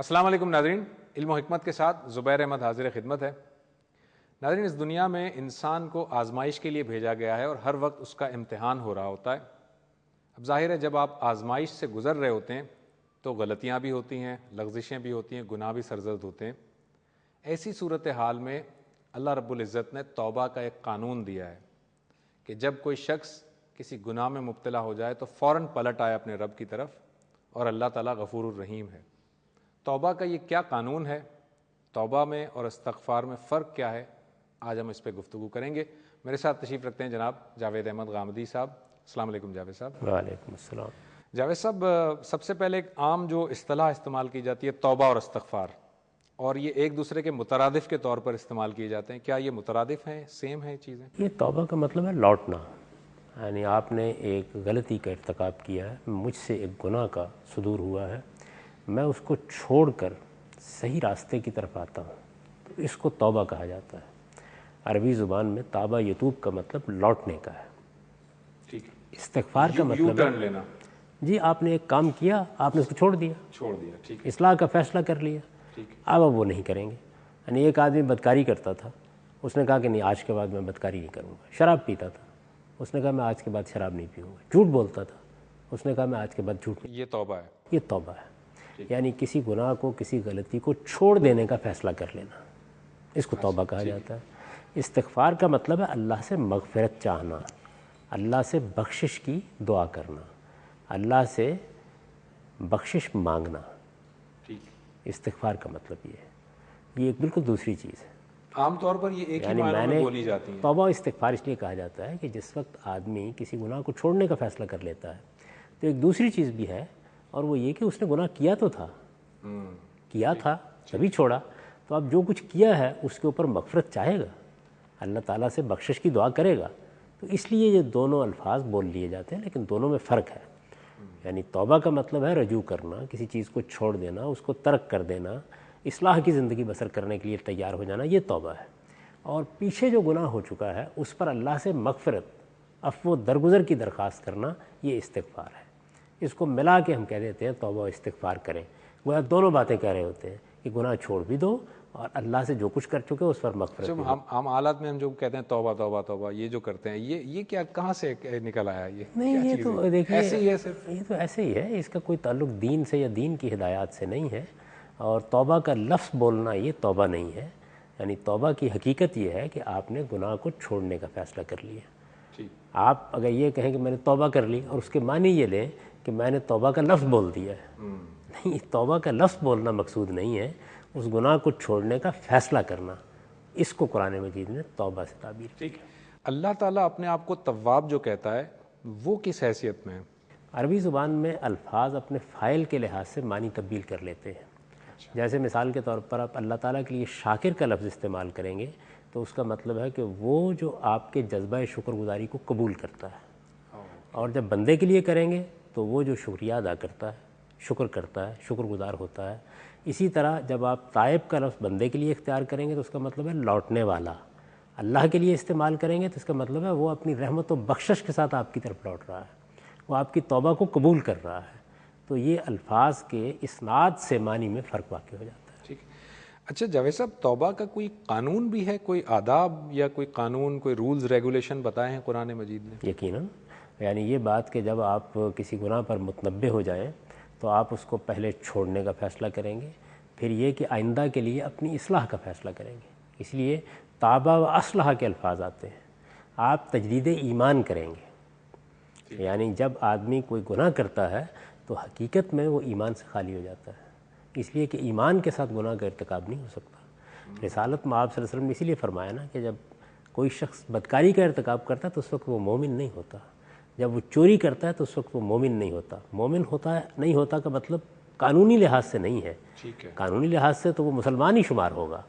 السلام علیکم ناظرین، علم و حکمت کے ساتھ زبیر احمد حاضر خدمت ہے۔ ناظرین، اس دنیا میں انسان کو آزمائش کے لیے بھیجا گیا ہے اور ہر وقت اس کا امتحان ہو رہا ہوتا ہے۔ اب ظاہر ہے جب آپ آزمائش سے گزر رہے ہوتے ہیں تو غلطیاں بھی ہوتی ہیں، لغزشیں بھی ہوتی ہیں، گناہ بھی سرزد ہوتے ہیں۔ ایسی صورتحال میں اللہ رب العزت نے توبہ کا ایک قانون دیا ہے کہ جب کوئی شخص کسی گناہ میں مبتلا ہو جائے تو فوراً پلٹ آئے اپنے رب کی طرف، اور اللہ تعالیٰ غفور الرحیم ہے۔ توبہ کا یہ کیا قانون ہے، توبہ میں اور استغفار میں فرق کیا ہے، آج ہم اس پہ گفتگو کریں گے۔ میرے ساتھ تشریف رکھتے ہیں جناب جاوید احمد غامدی صاحب۔ السلام علیکم جاوید صاحب۔ وعلیکم السلام۔ جاوید صاحب، سب سے پہلے ایک عام جو اصطلاح استعمال کی جاتی ہے توبہ اور استغفار، اور یہ ایک دوسرے کے مترادف کے طور پر استعمال کیے جاتے ہیں، کیا یہ مترادف ہیں، سیم ہیں چیزیں؟ یہ توبہ کا مطلب ہے لوٹنا، یعنی آپ نے ایک غلطی کا ارتکاب کیا ہے، مجھ سے ایک گناہ کا صدور ہوا ہے، میں اس کو چھوڑ کر صحیح راستے کی طرف آتا ہوں، تو اس کو توبہ کہا جاتا ہے۔ عربی زبان میں تابہ یتوب کا مطلب لوٹنے کا ہے۔ ٹھیک ہے۔ استغفار کا مطلب ٹرن لینا، جی آپ نے ایک کام کیا، آپ نے اس کو چھوڑ دیا، ٹھیک ہے، اصلاح کا فیصلہ کر لیا، ٹھیک ہے، اب وہ نہیں کریں گے۔ یعنی ایک آدمی بدکاری کرتا تھا، اس نے کہا کہ نہیں آج کے بعد میں بدکاری نہیں کروں گا۔ شراب پیتا تھا، اس نے کہا میں آج کے بعد شراب نہیں پیوں گا۔ جھوٹ بولتا تھا، اس نے کہا میں آج کے بعد جھوٹ نہیں۔ یہ توبہ ہے۔ یہ توبہ ہے، یعنی کسی گناہ کو، کسی غلطی کو چھوڑ دینے کا فیصلہ کر لینا، اس کو توبہ کہا جاتا ہے۔ استغفار کا مطلب ہے اللہ سے مغفرت چاہنا، اللہ سے بخشش کی دعا کرنا، اللہ سے بخشش مانگنا۔ استغفار کا مطلب یہ ہے، یہ ایک بالکل دوسری چیز ہے۔ عام طور پر یہ ایک ہی معنی میں بولی جاتی ہے۔ توبہ استغفار اس لیے کہا جاتا ہے کہ جس وقت آدمی کسی گناہ کو چھوڑنے کا فیصلہ کر لیتا ہے تو ایک دوسری چیز بھی ہے، اور وہ یہ کہ اس نے گناہ کیا تو تھا، کیا تھا تبھی چھوڑا، تو اب جو کچھ کیا ہے اس کے اوپر مغفرت چاہے گا، اللہ تعالیٰ سے بخشش کی دعا کرے گا، تو اس لیے یہ دونوں الفاظ بول لیے جاتے ہیں، لیکن دونوں میں فرق ہے۔ یعنی توبہ کا مطلب ہے رجوع کرنا، کسی چیز کو چھوڑ دینا، اس کو ترک کر دینا، اصلاح کی زندگی بسر کرنے کے لیے تیار ہو جانا، یہ توبہ ہے۔ اور پیچھے جو گناہ ہو چکا ہے اس پر اللہ سے مغفرت، عفو و درگزر کی درخواست کرنا، یہ استغفار ہے۔ اس کو ملا کے ہم کہہ دیتے ہیں توبہ و استغفار کریں، گویا دونوں باتیں کہہ رہے ہوتے ہیں کہ گناہ چھوڑ بھی دو اور اللہ سے جو کچھ کر چکے اس پر مغفرت بھی دو۔ عام حالات میں ہم جو کہتے ہیں توبہ توبہ توبہ، یہ جو کرتے ہیں یہ کیا کہاں سے نکل آیا؟ یہ نہیں، یہ تو دیکھیے ایسے ہی ہے، صرف یہ تو ایسے ہی ہے، اس کا کوئی تعلق دین سے یا دین کی ہدایات سے نہیں ہے۔ اور توبہ کا لفظ بولنا یہ توبہ نہیں ہے، یعنی توبہ کی حقیقت یہ ہے کہ آپ نے گناہ کو چھوڑنے کا فیصلہ کر لیا۔ آپ اگر یہ کہیں کہ میں نے توبہ کر لی اور اس کے معنی یہ لیں کہ میں نے توبہ کا لفظ بول دیا ہے، نہیں، توبہ کا لفظ بولنا مقصود نہیں ہے، اس گناہ کو چھوڑنے کا فیصلہ کرنا، اس کو قرآن مجید نے توبہ سے تعبیر کی۔ اللہ تعالیٰ اپنے آپ کو تواب جو کہتا ہے وہ کس حیثیت میں ہے؟ عربی زبان میں الفاظ اپنے فاعل کے لحاظ سے معنی تبدیل کر لیتے ہیں۔ جیسے مثال کے طور پر آپ اللہ تعالیٰ کے لیے شاکر کا لفظ استعمال کریں گے تو اس کا مطلب ہے کہ وہ جو آپ کے جذبہ شکر گزاری کو قبول کرتا ہے، اور جب بندے کے لیے کریں گے تو وہ جو شکریہ ادا کرتا ہے، شکر کرتا ہے، شکر گزار ہوتا ہے۔ اسی طرح جب آپ تائب کا لفظ بندے کے لیے اختیار کریں گے تو اس کا مطلب ہے لوٹنے والا، اللہ کے لیے استعمال کریں گے تو اس کا مطلب ہے وہ اپنی رحمت و بخشش کے ساتھ آپ کی طرف لوٹ رہا ہے، وہ آپ کی توبہ کو قبول کر رہا ہے۔ تو یہ الفاظ کے اسناد سے معنی میں فرق واقع ہو جاتا ہے۔ ٹھیک۔ اچھا جاوید صاحب، توبہ کا کوئی قانون بھی ہے، کوئی آداب یا کوئی قانون، کوئی رولز ریگولیشن بتائے ہیں قرآن مجید نے؟ یقیناً، یعنی یہ بات کہ جب آپ کسی گناہ پر متنبہ ہو جائیں تو آپ اس کو پہلے چھوڑنے کا فیصلہ کریں گے، پھر یہ کہ آئندہ کے لیے اپنی اصلاح کا فیصلہ کریں گے، اس لیے تابہ و اصلاح کے الفاظ آتے ہیں۔ آپ تجدید ایمان کریں گے، یعنی جب آدمی کوئی گناہ کرتا ہے تو حقیقت میں وہ ایمان سے خالی ہو جاتا ہے، اس لیے کہ ایمان کے ساتھ گناہ کا ارتکاب نہیں ہو سکتا۔ رسالت میں آپ صلی اللہ علیہ وسلم نے اسی لیے فرمایا نا کہ جب کوئی شخص بدکاری کا ارتکاب کرتا ہے تو اس وقت وہ مومن نہیں ہوتا، جب وہ چوری کرتا ہے تو اس وقت وہ مومن نہیں ہوتا۔ مومن ہوتا ہے نہیں ہوتا کا مطلب قانونی لحاظ سے نہیں ہے، قانونی لحاظ سے تو وہ مسلمان ہی شمار ہوگا،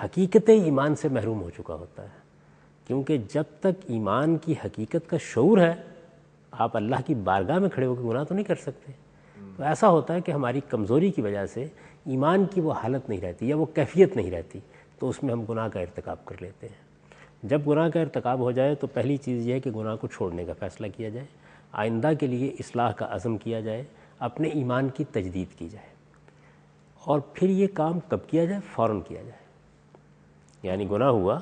حقیقت ایمان سے محروم ہو چکا ہوتا ہے، کیونکہ جب تک ایمان کی حقیقت کا شعور ہے آپ اللہ کی بارگاہ میں کھڑے ہو کے گناہ تو نہیں کر سکتے۔ تو ایسا ہوتا ہے کہ ہماری کمزوری کی وجہ سے ایمان کی وہ حالت نہیں رہتی یا وہ کیفیت نہیں رہتی، تو اس میں ہم گناہ کا ارتکاب کر لیتے ہیں۔ جب گناہ کا ارتکاب ہو جائے تو پہلی چیز یہ ہے کہ گناہ کو چھوڑنے کا فیصلہ کیا جائے، آئندہ کے لیے اصلاح کا عزم کیا جائے، اپنے ایمان کی تجدید کی جائے۔ اور پھر یہ کام کب کیا جائے؟ فوراً کیا جائے. یعنی گناہ ہوا،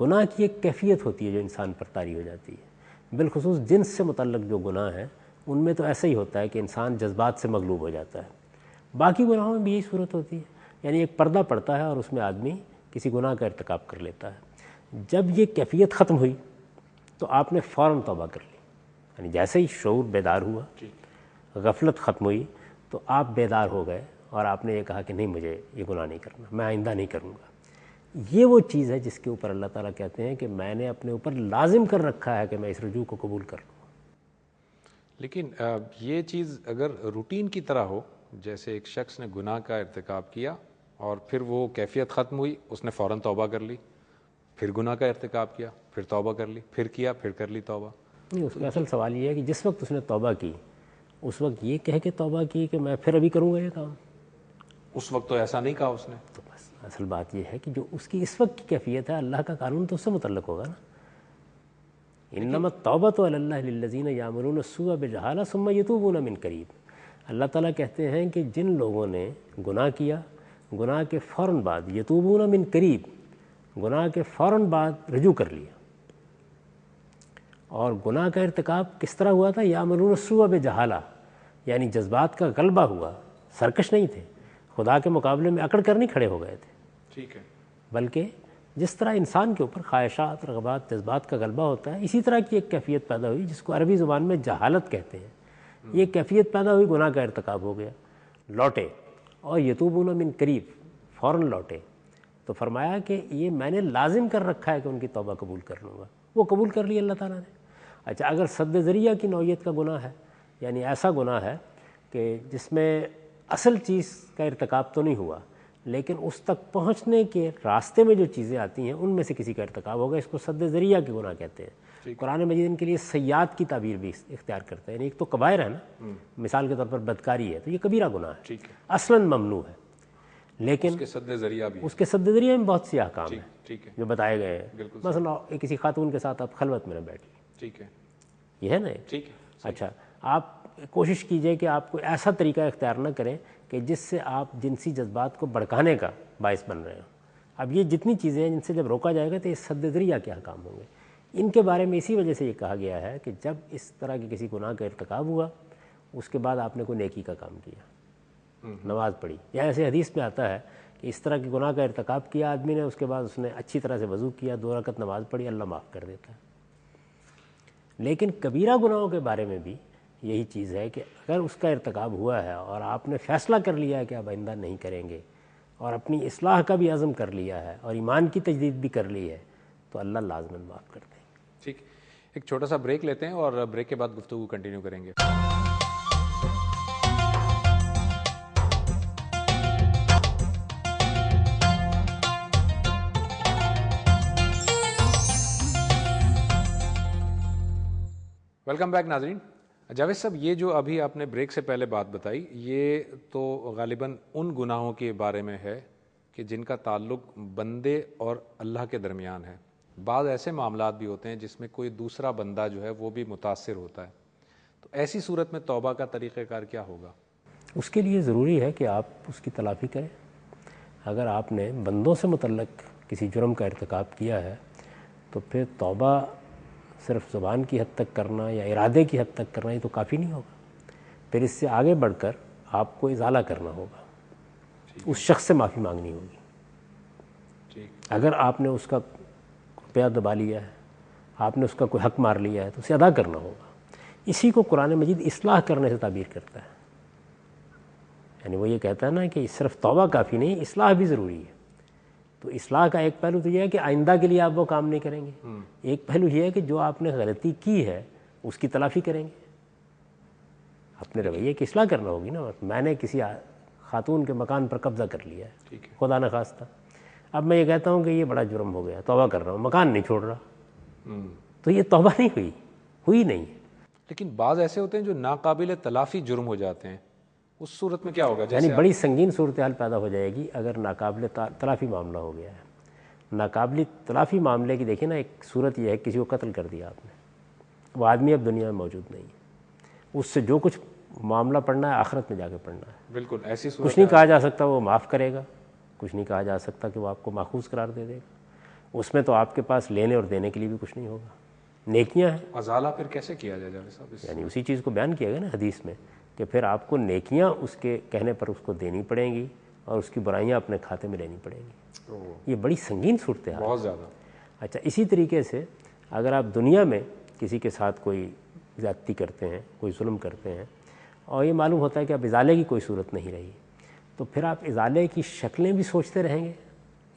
گناہ کی ایک کیفیت ہوتی ہے جو انسان پر طاری ہو جاتی ہے. بالخصوص جنس سے متعلق جو گناہ ہیں ان میں تو ایسا ہی ہوتا ہے کہ انسان جذبات سے مغلوب ہو جاتا ہے. باقی گناہوں میں بھی یہی صورت ہوتی ہے، یعنی ایک پردہ پڑتا ہے اور اس میں آدمی کسی گناہ کا ارتکاب کر لیتا ہے. جب یہ کیفیت ختم ہوئی تو آپ نے فوراً توبہ کر لی. یعنی جیسے ہی شعور بیدار ہوا، غفلت ختم ہوئی، تو آپ بیدار ہو گئے اور آپ نے یہ کہا کہ نہیں، مجھے یہ گناہ نہیں کرنا، میں آئندہ نہیں کروں گا. یہ وہ چیز ہے جس کے اوپر اللہ تعالیٰ کہتے ہیں کہ میں نے اپنے اوپر لازم کر رکھا ہے کہ میں اس رجوع کو قبول کر لوں. لیکن یہ چیز اگر روٹین کی طرح ہو، جیسے ایک شخص نے گناہ کا ارتکاب کیا اور پھر وہ کیفیت ختم ہوئی، اس نے فوراً توبہ کر لی، پھر گناہ کا ارتکاب کیا، پھر توبہ کر لی، پھر کیا، پھر کر لی توبہ. نہیں، اس کا اصل سوال یہ ہے کہ جس وقت اس نے توبہ کی اس وقت یہ کہہ کے توبہ کی کہ میں پھر ابھی کروں گا یہ کام. اس وقت تو ایسا نہیں کہا اس نے. تو بس اصل بات یہ ہے کہ جو اس کی اس وقت کی کیفیت ہے، اللہ کا قانون تو اس سے متعلق ہوگا نا. انما التوبۃ علی اللہ للذین یعملون السوء بجہالہ ثم یتوبون من قریب. اللہ تعالیٰ کہتے ہیں کہ جن لوگوں نے گناہ کیا، گناہ کے فوراً بعد، یتوبون من قریب، گناہ کے فوراً بعد رجوع کر لیا. اور گناہ کا ارتکاب کس طرح ہوا تھا؟ یعملون السوء بجہالہ، یعنی جذبات کا غلبہ ہوا، سرکش نہیں تھے، خدا کے مقابلے میں اکڑ کر نہیں کھڑے ہو گئے تھے. ٹھیک ہے. بلکہ جس طرح انسان کے اوپر خواہشات، رغبات، جذبات کا غلبہ ہوتا ہے، اسی طرح کی ایک کیفیت پیدا ہوئی جس کو عربی زبان میں جہالت کہتے ہیں. یہ کیفیت پیدا ہوئی، گناہ کا ارتکاب ہو گیا، لوٹے، اور یتوبون من قریب، فوراً لوٹے. تو فرمایا کہ یہ میں نے لازم کر رکھا ہے کہ ان کی توبہ قبول کر لوں گا. وہ قبول کر لی اللہ تعالیٰ نے. اچھا، اگر سد ذریعہ کی نوعیت کا گناہ ہے، یعنی ایسا گناہ ہے کہ جس میں اصل چیز کا ارتکاب تو نہیں ہوا لیکن اس تک پہنچنے کے راستے میں جو چیزیں آتی ہیں ان میں سے کسی کا ارتکاب ہوگا، اس کو سد ذریعہ کے گناہ کہتے ہیں. قرآن مجید ان کے لیے سیئات کی تعبیر بھی اختیار کرتے ہیں. یعنی ایک تو کبائر ہے نا، مثال کے طور پر بدکاری ہے تو یہ کبیرہ گناہ ہے، اصلاً ممنوع ہے، لیکن اس کے سد ذریعہ بھی، اس کے سد ذریعہ میں بہت سی احکام ہیں ٹھیک ہے جو بتائے گئے ہیں. مثلا کسی خاتون کے ساتھ آپ خلوت میں نہ بیٹھیے، ٹھیک ہے، یہ ہے نا. ٹھیک ہے. اچھا، آپ کوشش کیجئے کہ آپ کو ایسا طریقہ اختیار نہ کریں کہ جس سے آپ جنسی جذبات کو بھڑکانے کا باعث بن رہے ہوں. اب یہ جتنی چیزیں ہیں جن سے جب روکا جائے گا تو یہ سد ذریعہ کے احکام ہوں گے. ان کے بارے میں اسی وجہ سے یہ کہا گیا ہے کہ جب اس طرح کے کسی گناہ کا ارتکاب ہوا اس کے بعد آپ نے کوئی نیکی کا کام کیا، نماز پڑھی، یا ایسے حدیث میں آتا ہے کہ اس طرح کے گناہ کا ارتکاب کیا آدمی نے، اس کے بعد اس نے اچھی طرح سے وضو کیا، 2 رکعت نماز پڑھی، اللہ معاف کر دیتا ہے. لیکن کبیرہ گناہوں کے بارے میں بھی یہی چیز ہے کہ اگر اس کا ارتکاب ہوا ہے اور آپ نے فیصلہ کر لیا ہے کہ آپ آئندہ نہیں کریں گے اور اپنی اصلاح کا بھی عزم کر لیا ہے اور ایمان کی تجدید بھی کر لی ہے تو اللہ لازماً معاف کر دیں. ٹھیک، ایک چھوٹا سا بریک لیتے ہیں اور بریک کے بعد گفتگو کنٹینیو کریں گے. ویلکم بیک ناظرین. جاوید صاحب، یہ جو ابھی آپ نے بریک سے پہلے بات بتائی یہ تو غالباً ان گناہوں کے بارے میں ہے کہ جن کا تعلق بندے اور اللہ کے درمیان ہے. بعض ایسے معاملات بھی ہوتے ہیں جس میں کوئی دوسرا بندہ جو ہے وہ بھی متاثر ہوتا ہے، تو ایسی صورت میں توبہ کا طریقہ کار کیا ہوگا؟ اس کے لیے ضروری ہے کہ آپ اس کی تلافی کریں. اگر آپ نے بندوں سے متعلق کسی جرم کا ارتکاب کیا ہے تو پھر توبہ صرف زبان کی حد تک کرنا یا ارادے کی حد تک کرنا یہ تو کافی نہیں ہوگا. پھر اس سے آگے بڑھ کر آپ کو ازالہ کرنا ہوگا، اس شخص سے معافی مانگنی ہوگی. اگر آپ نے اس کا روپیہ دبا لیا ہے، آپ نے اس کا کوئی حق مار لیا ہے تو اسے ادا کرنا ہوگا. اسی کو قرآن مجید اصلاح کرنے سے تعبیر کرتا ہے. یعنی وہ یہ کہتا ہے نا کہ صرف توبہ کافی نہیں، اصلاح بھی ضروری ہے. تو اصلاح کا ایک پہلو تو یہ ہے کہ آئندہ کے لیے آپ وہ کام نہیں کریں گے. ایک پہلو یہ ہے کہ جو آپ نے غلطی کی ہے اس کی تلافی کریں گے. اپنے رویے کی اصلاح کرنا ہوگی نا. میں نے کسی خاتون کے مکان پر قبضہ کر لیا ہے، خدا نخواستہ، اب میں یہ کہتا ہوں کہ یہ بڑا جرم ہو گیا، توبہ کر رہا ہوں، مکان نہیں چھوڑ رہا، تو یہ توبہ نہیں ہوئی نہیں. لیکن بعض ایسے ہوتے ہیں جو ناقابل تلافی جرم ہو جاتے ہیں، اس صورت میں کیا ہوگا؟ یعنی بڑی سنگین صورتحال پیدا ہو جائے گی اگر ناقابل تلافی معاملہ ہو گیا ہے. ناقابل تلافی معاملے کی دیکھیں نا، ایک صورت یہ ہے کسی کو قتل کر دیا آپ نے، وہ آدمی اب دنیا میں موجود نہیں ہے، اس سے جو کچھ معاملہ پڑھنا ہے آخرت میں جا کے پڑھنا ہے. بالکل ایسی کچھ صورت نہیں کہا جا سکتا وہ معاف کرے گا, کچھ نہیں کہا جا سکتا کہ وہ آپ کو ماخوذ قرار دے دے گا. اس میں تو آپ کے پاس لینے اور دینے کے لیے بھی کچھ نہیں ہوگا. نیکیاں ہیں, ازالہ پھر کیسے کیا جائے جاوید صاحب اس؟ یعنی اسی چیز کو بیان کیا گیا نا حدیث میں کہ پھر آپ کو نیکیاں اس کے کہنے پر اس کو دینی پڑیں گی اور اس کی برائیاں اپنے کھاتے میں لینی پڑیں گی. یہ بڑی سنگین صورتحال ہے. بہت زیادہ. اچھا, اسی طریقے سے اگر آپ دنیا میں کسی کے ساتھ کوئی زیادتی کرتے ہیں, کوئی ظلم کرتے ہیں, اور یہ معلوم ہوتا ہے کہ اب ازالے کی کوئی صورت نہیں رہی, تو پھر آپ ازالے کی شکلیں بھی سوچتے رہیں گے,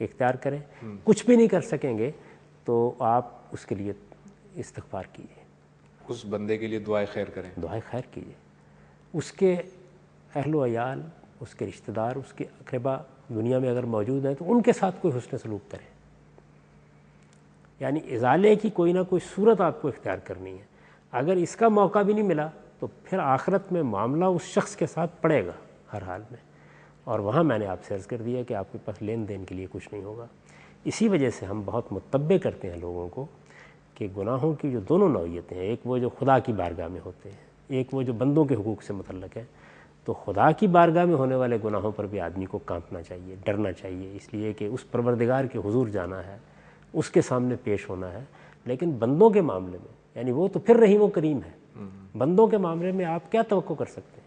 اختیار کریں. کچھ بھی نہیں کر سکیں گے تو آپ اس کے لیے استغفار کیجیے, اس بندے کے لیے دعائے خیر کریں. دعائے خیر کیجیے. اس کے اہل و عیال, اس کے رشتہ دار, اس کے اقربا دنیا میں اگر موجود ہیں تو ان کے ساتھ کوئی حسن سلوک کریں. یعنی ازالے کی کوئی نہ کوئی صورت آپ کو اختیار کرنی ہے. اگر اس کا موقع بھی نہیں ملا تو پھر آخرت میں معاملہ اس شخص کے ساتھ پڑے گا ہر حال میں, اور وہاں میں نے آپ سے عرض کر دیا کہ آپ کے پاس لین دین کے لیے کچھ نہیں ہوگا. اسی وجہ سے ہم بہت متبع کرتے ہیں لوگوں کو کہ گناہوں کی جو دونوں نوعیتیں ہیں, ایک وہ جو خدا کی بارگاہ میں ہوتے ہیں, ایک وہ جو بندوں کے حقوق سے متعلق ہے. تو خدا کی بارگاہ میں ہونے والے گناہوں پر بھی آدمی کو کانپنا چاہیے, ڈرنا چاہیے, اس لیے کہ اس پروردگار کے حضور جانا ہے, اس کے سامنے پیش ہونا ہے. لیکن بندوں کے معاملے میں, یعنی وہ تو پھر رحیم و کریم ہے, بندوں کے معاملے میں آپ کیا توقع کر سکتے ہیں؟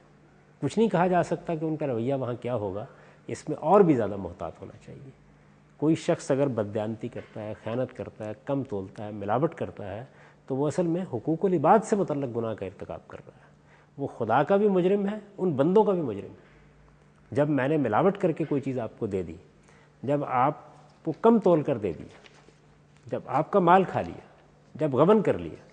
کچھ نہیں کہا جا سکتا کہ ان کا رویہ وہاں کیا ہوگا. اس میں اور بھی زیادہ محتاط ہونا چاہیے. کوئی شخص اگر بددیانتی کرتا ہے, خیانت کرتا ہے, کم تولتا ہے, ملاوٹ کرتا ہے, تو وہ اصل میں حقوق العباد سے متعلق گناہ کا ارتکاب کر رہا ہے. وہ خدا کا بھی مجرم ہے, ان بندوں کا بھی مجرم ہے. جب میں نے ملاوٹ کر کے کوئی چیز آپ کو دے دی, جب آپ کو کم تول کر دے دیا, جب آپ کا مال کھا لیا, جب غبن کر لیا.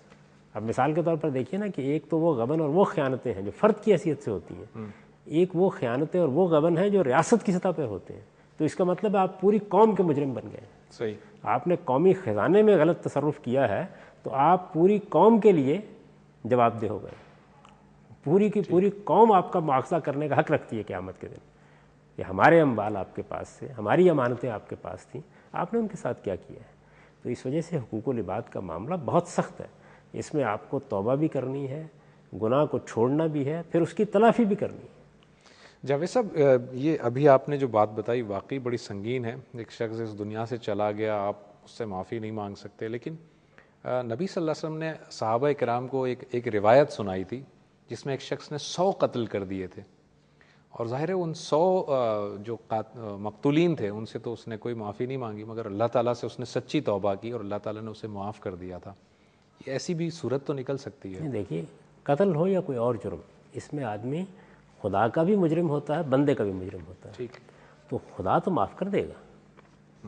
اب مثال کے طور پر دیکھیے نا کہ ایک تو وہ غبن اور وہ خیانتیں ہیں جو فرد کی حیثیت سے ہوتی ہیں, ایک وہ خیانتیں اور وہ غبن ہیں جو ریاست کی سطح پہ ہوتے ہیں. تو اس کا مطلب ہے آپ پوری قوم کے مجرم بن گئے. صحیح. آپ نے قومی خزانے میں غلط تصرف کیا ہے تو آپ پوری قوم کے لیے جواب دہ ہو گئے. پوری کی پوری قوم آپ کا مواخذہ کرنے کا حق رکھتی ہے قیامت کے دن کہ ہمارے اموال آپ کے پاس سے, ہماری امانتیں آپ کے پاس تھیں, آپ نے ان کے ساتھ کیا کیا ہے. تو اس وجہ سے حقوق العباد کا معاملہ بہت سخت ہے. اس میں آپ کو توبہ بھی کرنی ہے, گناہ کو چھوڑنا بھی ہے, پھر اس کی تلافی بھی کرنی ہے. جاوید صاحب, یہ ابھی آپ نے جو بات بتائی واقعی بڑی سنگین ہے. ایک شخص اس دنیا سے چلا گیا, آپ اس سے معافی نہیں مانگ سکتے. لیکن نبی صلی اللہ علیہ وسلم نے صحابہ کرام کو ایک روایت سنائی تھی جس میں ایک شخص نے 100 قتل کر دیے تھے, اور ظاہر ہے ان 100 جو مقتولین تھے ان سے تو اس نے کوئی معافی نہیں مانگی, مگر اللہ تعالیٰ سے اس نے سچی توبہ کی اور اللہ تعالیٰ نے اسے معاف کر دیا تھا. ایسی بھی صورت تو نکل سکتی ہے. دیکھیے, قتل ہو یا کوئی اور جرم, اس میں آدمی خدا کا بھی مجرم ہوتا ہے, بندے کا بھی مجرم ہوتا ہے. ٹھیک. تو خدا تو معاف کر دے گا.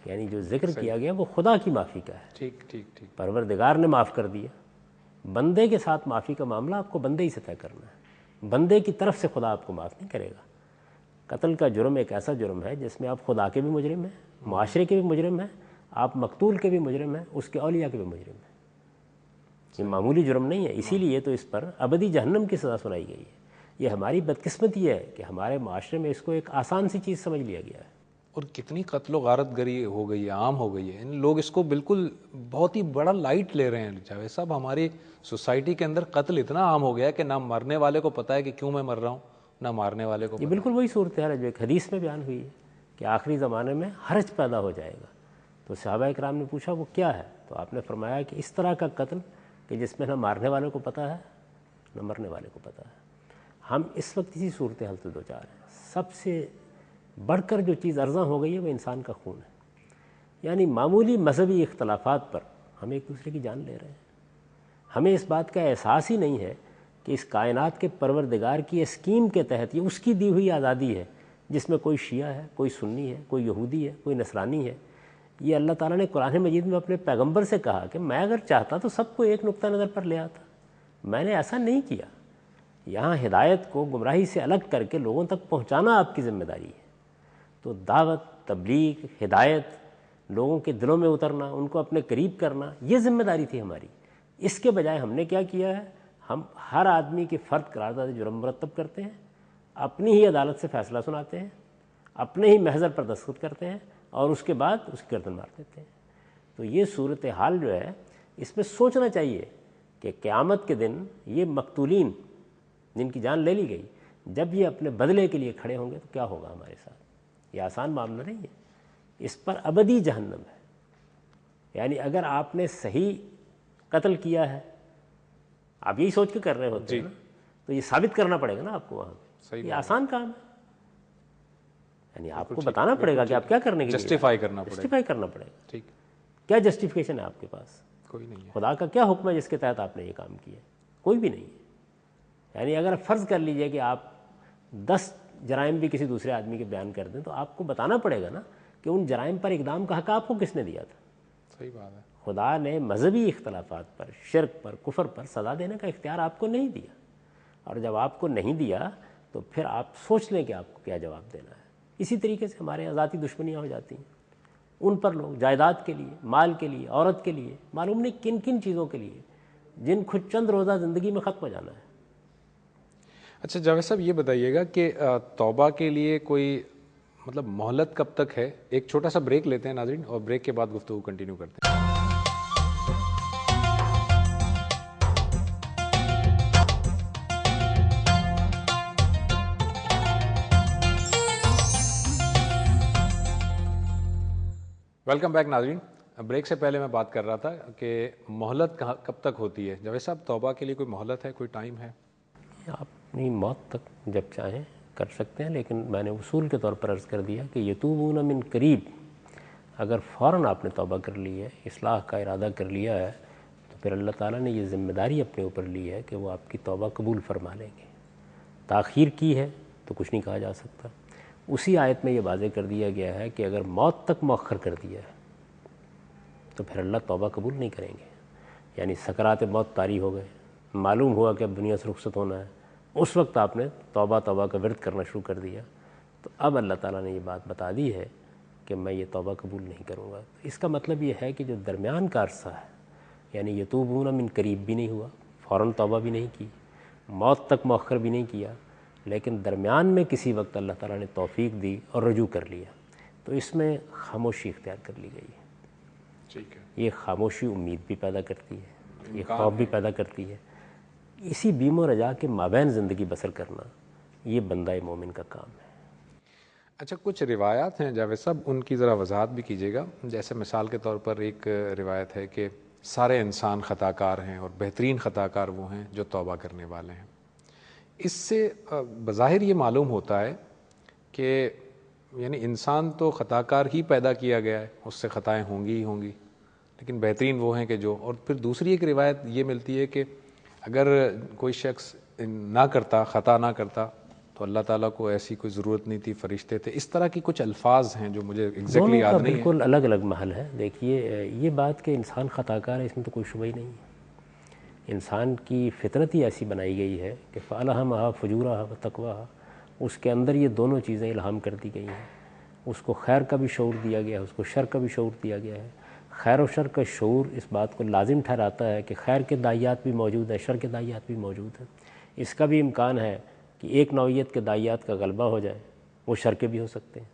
یعنی جو ذکر کیا گیا وہ خدا کی معافی کا ہے. ٹھیک ٹھیک ٹھیک. پروردگار نے معاف کر دیا. بندے کے ساتھ معافی کا معاملہ آپ کو بندے ہی سے طے کرنا ہے. بندے کی طرف سے خدا آپ کو معاف نہیں کرے گا. قتل کا جرم ایک ایسا جرم ہے جس میں آپ خدا کے بھی مجرم ہیں, معاشرے کے بھی مجرم ہیں, آپ مقتول کے بھی مجرم ہیں, اس کے اولیاء کے بھی مجرم ہیں. یہ معمولی جرم نہیں ہے. اسی لیے تو اس پر ابدی جہنم کی سزا سنائی گئی ہے. یہ ہماری بدقسمتی ہے کہ ہمارے معاشرے میں اس کو ایک آسان سی چیز سمجھ لیا گیا ہے. اور کتنی قتل و غارت گری ہو گئی ہے, عام ہو گئی ہے. لوگ اس کو بالکل بہت ہی بڑا لائٹ لے رہے ہیں. جاوید صاحب, ہماری سوسائٹی کے اندر قتل اتنا عام ہو گیا ہے کہ نہ مرنے والے کو پتہ ہے کہ کیوں میں مر رہا ہوں, نہ مارنے والے کو. یہ بالکل وہی صورتحال ہے جو ایک حدیث میں بیان ہوئی ہے کہ آخری زمانے میں حرج پیدا ہو جائے گا. تو صحابہ کرام نے پوچھا وہ کیا ہے, تو آپ نے فرمایا کہ اس طرح کا قتل کہ جس میں نہ مارنے والے کو پتہ ہے نہ مرنے والے کو پتہ ہے. ہم اس وقت اسی صورتحال سے دوچار ہیں. سب سے بڑھ کر جو چیز ارزاں ہو گئی ہے وہ انسان کا خون ہے. یعنی معمولی مذہبی اختلافات پر ہم ایک دوسرے کی جان لے رہے ہیں. ہمیں اس بات کا احساس ہی نہیں ہے کہ اس کائنات کے پروردگار کی اسکیم کے تحت یہ اس کی دی ہوئی آزادی ہے جس میں کوئی شیعہ ہے, کوئی سنی ہے, کوئی یہودی ہے, کوئی نصرانی ہے. یہ اللہ تعالیٰ نے قرآن مجید میں اپنے پیغمبر سے کہا کہ میں اگر چاہتا تو سب کو ایک نقطہ نظر پر لے آتا. میں نے ایسا نہیں کیا. یہاں ہدایت کو گمراہی سے الگ کر کے لوگوں تک پہنچانا آپ کی ذمہ داری ہے. تو دعوت, تبلیغ, ہدایت, لوگوں کے دلوں میں اترنا, ان کو اپنے قریب کرنا, یہ ذمہ داری تھی ہماری. اس کے بجائے ہم نے کیا کیا ہے, ہم ہر آدمی کے فرد قرارداد جرم مرتب کرتے ہیں, اپنی ہی عدالت سے فیصلہ سناتے ہیں, اپنے ہی محضر پر دستخط کرتے ہیں اور اس کے بعد اس کی گردن مار دیتے ہیں. تو یہ صورتحال جو ہے اس میں سوچنا چاہیے کہ قیامت کے دن یہ مقتولین جن کی جان لے لی گئی، جب یہ اپنے بدلے کے لیے کھڑے ہوں گے تو کیا ہوگا ہمارے ساتھ؟ یہ آسان معاملہ نہیں ہے، اس پر ابدی جہنم ہے۔ یعنی اگر آپ نے صحیح قتل کیا ہے، آپ یہی سوچ کے کر رہے ہوتے ہیں نا، تو یہ ثابت کرنا پڑے گا نا آپ کو وہاں پہ، یہ آسان کام ہے، یعنی آپ کو بتانا پڑے گا کہ آپ کیا کرنے کے لیے جسٹیفائی کرنا پڑے گا۔ ٹھیک، کیا جسٹیفیکیشن ہے آپ کے پاس؟ کوئی نہیں ہے۔ خدا کا کیا حکم ہے جس کے تحت آپ نے یہ کام کیا؟ کوئی بھی نہیں ہے۔ یعنی اگر فرض کر لیجئے کہ آپ 10 جرائم بھی کسی دوسرے آدمی کے بیان کر دیں تو آپ کو بتانا پڑے گا نا کہ ان جرائم پر اقدام کا حق آپ کو کس نے دیا تھا؟ صحیح بات ہے۔ خدا نے مذہبی اختلافات پر، شرک پر، کفر پر سزا دینے کا اختیار آپ کو نہیں دیا، اور جب آپ کو نہیں دیا تو پھر آپ سوچ لیں کہ آپ کو کیا جواب دینا ہے۔ اسی طریقے سے ہمارے یہاں ذاتی دشمنیاں ہو جاتی ہیں، ان پر لوگ جائیداد کے لیے، مال کے لیے، عورت کے لیے، معلوم نہیں کن کن چیزوں کے لیے، جن کو چند روزہ زندگی میں ختم ہو جانا ہے۔ اچھا جاوید صاحب، یہ بتائیے گا کہ توبہ کے لیے کوئی مطلب مہلت کب تک ہے؟ ایک چھوٹا سا بریک لیتے ہیں ناظرین، اور بریک کے بعد گفتگو کنٹینیو کرتے ہیں۔ ویلکم بیک ناظرین۔ بریک سے پہلے میں بات کر رہا تھا کہ مہلت کب تک ہوتی ہے؟ جاوید صاحب، توبہ کے لیے کوئی مہلت ہے، کوئی ٹائم ہے؟ آپ اپنی موت تک جب چاہیں کر سکتے ہیں، لیکن میں نے اصول کے طور پر عرض کر دیا کہ یتوبون من قریب، اگر فوراً آپ نے توبہ کر لی ہے، اصلاح کا ارادہ کر لیا ہے، تو پھر اللہ تعالیٰ نے یہ ذمہ داری اپنے اوپر لی ہے کہ وہ آپ کی توبہ قبول فرما لیں گے۔ تاخیر کی ہے تو کچھ نہیں کہا جا سکتا۔ اسی آیت میں یہ واضح کر دیا گیا ہے کہ اگر موت تک مؤخر کر دیا ہے تو پھر اللہ توبہ قبول نہیں کریں گے۔ یعنی سکرات موت طاری ہو گئے، معلوم ہوا کہ اب دنیا سے رخصت ہونا ہے، اس وقت آپ نے توبہ کا ورد کرنا شروع کر دیا، تو اب اللہ تعالیٰ نے یہ بات بتا دی ہے کہ میں یہ توبہ قبول نہیں کروں گا۔ اس کا مطلب یہ ہے کہ جو درمیان کا عرصہ ہے، یعنی یتوبون من قریب بھی نہیں ہوا، فوراً توبہ بھی نہیں کی، موت تک مؤخر بھی نہیں کیا، لیکن درمیان میں کسی وقت اللہ تعالیٰ نے توفیق دی اور رجوع کر لیا، تو اس میں خاموشی اختیار کر لی گئی ہے۔ ٹھیک ہے۔ یہ خاموشی امید بھی پیدا کرتی ہے، یہ خوف بھی پیدا کرتی ہے۔ اسی بیم و رجا کے مابین زندگی بسر کرنا، یہ بندہ مومن کا کام ہے۔ اچھا، کچھ روایات ہیں جاوید صاحب، ان کی ذرا وضاحت بھی کیجیے گا۔ جیسے مثال کے طور پر ایک روایت ہے کہ سارے انسان خطا کار ہیں اور بہترین خطا کار وہ ہیں جو توبہ کرنے والے ہیں۔ اس سے بظاہر یہ معلوم ہوتا ہے کہ یعنی انسان تو خطا کار ہی پیدا کیا گیا ہے، اس سے خطائیں ہوں گی ہی ہوں گی، لیکن بہترین وہ ہیں کہ جو، اور پھر دوسری ایک روایت یہ ملتی ہے کہ اگر کوئی شخص نہ کرتا، خطا نہ کرتا، تو اللہ تعالیٰ کو ایسی کوئی ضرورت نہیں تھی، فرشتے تھے۔ اس طرح کی کچھ الفاظ ہیں جو مجھے ایگزیکٹلی یاد نہیں ہے۔ بالکل الگ الگ محل ہے۔ دیکھیے، یہ بات کہ انسان خطا کار ہے، اس میں تو کوئی شبہ ہی نہیں ہے۔ انسان کی فطرت ہی ایسی بنائی گئی ہے کہ فَأَلْهَمَهَا فُجُورَهَا وَتَقْوَاهَا، اس کے اندر یہ دونوں چیزیں الہام کر دی گئی ہیں۔ اس کو خیر کا بھی شعور دیا گیا ہے، اس کو شر کا بھی شعور دیا گیا ہے۔ خیر و شر کا شعور اس بات کو لازم ٹھہراتا ہے کہ خیر کے داعیات بھی موجود ہیں، شر کے داعیات بھی موجود ہیں۔ اس کا بھی امکان ہے کہ ایک نوعیت کے داعیات کا غلبہ ہو جائے، وہ شر کے بھی ہو سکتے ہیں۔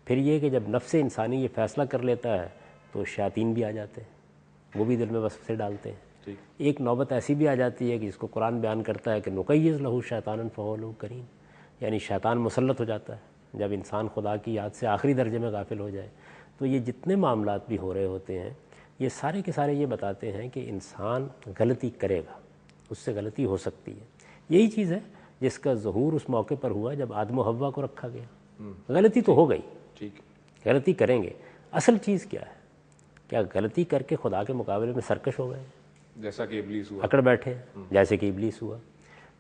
پھر یہ کہ جب نفس انسانی یہ فیصلہ کر لیتا ہے تو شیاطین بھی آ جاتے ہیں، وہ بھی دل میں وسوسے ڈالتے ہیں۔ ایک نوبت ایسی بھی آ جاتی ہے کہ جس کو قرآن بیان کرتا ہے کہ نقیض لہو شیطانا فہو لہو قرین، یعنی شیطان مسلط ہو جاتا ہے جب انسان خدا کی یاد سے آخری درجے میں غافل ہو جائے۔ تو یہ جتنے معاملات بھی ہو رہے ہوتے ہیں، یہ سارے کے سارے یہ بتاتے ہیں کہ انسان غلطی کرے گا، اس سے غلطی ہو سکتی ہے۔ یہی چیز ہے جس کا ظہور اس موقع پر ہوا جب آدم و حوا کو رکھا گیا۔ غلطی تو ہو گئی، غلطی کریں گے، اصل چیز کیا ہے؟ کیا غلطی کر کے خدا کے مقابلے میں سرکش ہو گئے، جیسا کہ ابلیس ہوا، اکڑ بیٹھے جیسے کہ ابلیس ہوا؟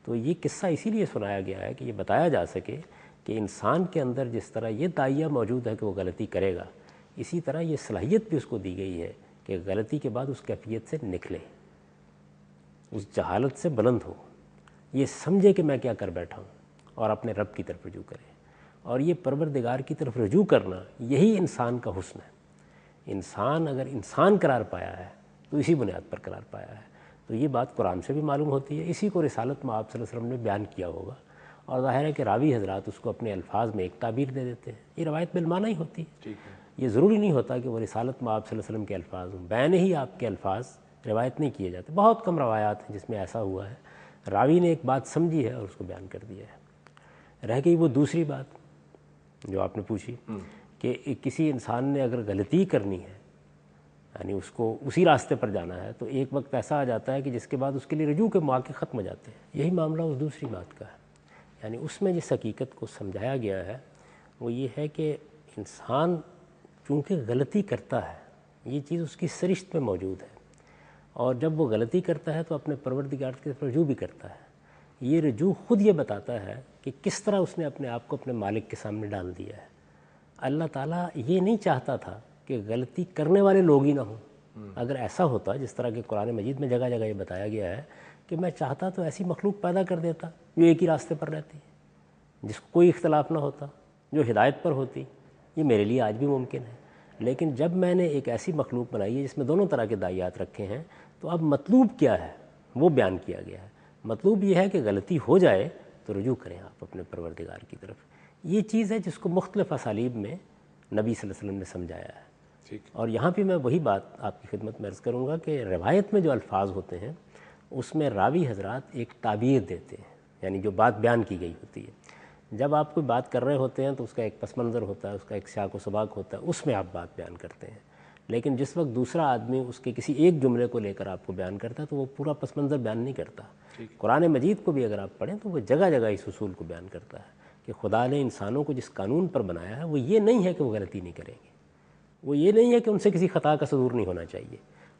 تو یہ قصہ اسی لیے سنایا گیا ہے کہ یہ بتایا جا سکے کہ انسان کے اندر جس طرح یہ داعیہ موجود ہے کہ وہ غلطی کرے گا، اسی طرح یہ صلاحیت بھی اس کو دی گئی ہے کہ غلطی کے بعد اس کیفیت سے نکلے، اس جہالت سے بلند ہو، یہ سمجھے کہ میں کیا کر بیٹھا ہوں، اور اپنے رب کی طرف رجوع کرے۔ اور یہ پروردگار کی طرف رجوع کرنا، یہی انسان کا حسن ہے۔ انسان اگر انسان قرار پایا ہے تو اسی بنیاد پر قرار پایا ہے۔ تو یہ بات قرآن سے بھی معلوم ہوتی ہے، اسی کو رسالت میں آپ صلی اللہ علیہ وسلم نے بیان کیا ہوگا، اور ظاہر ہے کہ راوی حضرات اس کو اپنے الفاظ میں ایک تعبیر دے دیتے ہیں۔ یہ روایت بالمعنی ہی ہوتی ہے، یہ ضروری نہیں ہوتا کہ وہ رسالت میں آپ صلی اللہ علیہ وسلم کے الفاظ ہوں، بین ہی آپ کے الفاظ روایت نہیں کیے جاتے۔ بہت کم روایات ہیں جس میں ایسا ہوا ہے راوی نے ایک بات سمجھی ہے اور اس کو بیان کر دیا ہے۔ رہ گئی وہ دوسری بات جو آپ نے پوچھی کہ کسی انسان نے اگر غلطی کرنی ہے، یعنی اس کو اسی راستے پر جانا ہے، تو ایک وقت ایسا آ جاتا ہے کہ جس کے بعد اس کے لیے رجوع کے مواقع ختم ہو جاتے ہیں۔ یہی معاملہ اس دوسری بات کا ہے، یعنی اس میں جس حقیقت کو سمجھایا گیا ہے وہ یہ ہے کہ انسان چونکہ غلطی کرتا ہے، یہ چیز اس کی سرشت میں موجود ہے، اور جب وہ غلطی کرتا ہے تو اپنے پروردگار کی طرف رجوع بھی کرتا ہے۔ یہ رجوع خود یہ بتاتا ہے کہ کس طرح اس نے اپنے آپ کو اپنے مالک کے سامنے ڈال دیا ہے۔ اللہ تعالیٰ یہ نہیں چاہتا تھا کہ غلطی کرنے والے لوگ ہی نہ ہوں۔ اگر ایسا ہوتا، جس طرح کہ قرآن مجید میں جگہ جگہ یہ بتایا گیا ہے کہ میں چاہتا تو ایسی مخلوق پیدا کر دیتا جو ایک ہی راستے پر رہتی، جس کو کوئی اختلاف نہ ہوتا، جو ہدایت پر ہوتی، یہ میرے لیے آج بھی ممکن ہے۔ لیکن جب میں نے ایک ایسی مخلوق بنائی ہے جس میں دونوں طرح کے داعیات رکھے ہیں، تو اب مطلوب کیا ہے وہ بیان کیا گیا ہے۔ مطلوب یہ ہے کہ غلطی ہو جائے تو رجوع کریں آپ اپنے پروردگار کی طرف۔ یہ چیز ہے جس کو مختلف اسالیب میں نبی صلی اللہ علیہ وسلم نے سمجھایا ہے۔ اور یہاں پہ میں وہی بات آپ کی خدمت میں عرض کروں گا کہ روایت میں جو الفاظ ہوتے ہیں اس میں راوی حضرات ایک تعبیر دیتے ہیں، یعنی جو بات بیان کی گئی ہوتی ہے۔ جب آپ کوئی بات کر رہے ہوتے ہیں تو اس کا ایک پس منظر ہوتا ہے، اس کا ایک سیاق و سباق ہوتا ہے، اس میں آپ بات بیان کرتے ہیں۔ لیکن جس وقت دوسرا آدمی اس کے کسی ایک جملے کو لے کر آپ کو بیان کرتا ہے تو وہ پورا پس منظر بیان نہیں کرتا۔ قرآن مجید کو بھی اگر آپ پڑھیں تو وہ جگہ جگہ اس اصول کو بیان کرتا ہے کہ خدا نے انسانوں کو جس قانون پر بنایا ہے وہ یہ نہیں ہے کہ وہ غلطی نہیں کریں گے، وہ یہ نہیں ہے کہ ان سے کسی خطا کا صدور نہیں ہونا چاہیے،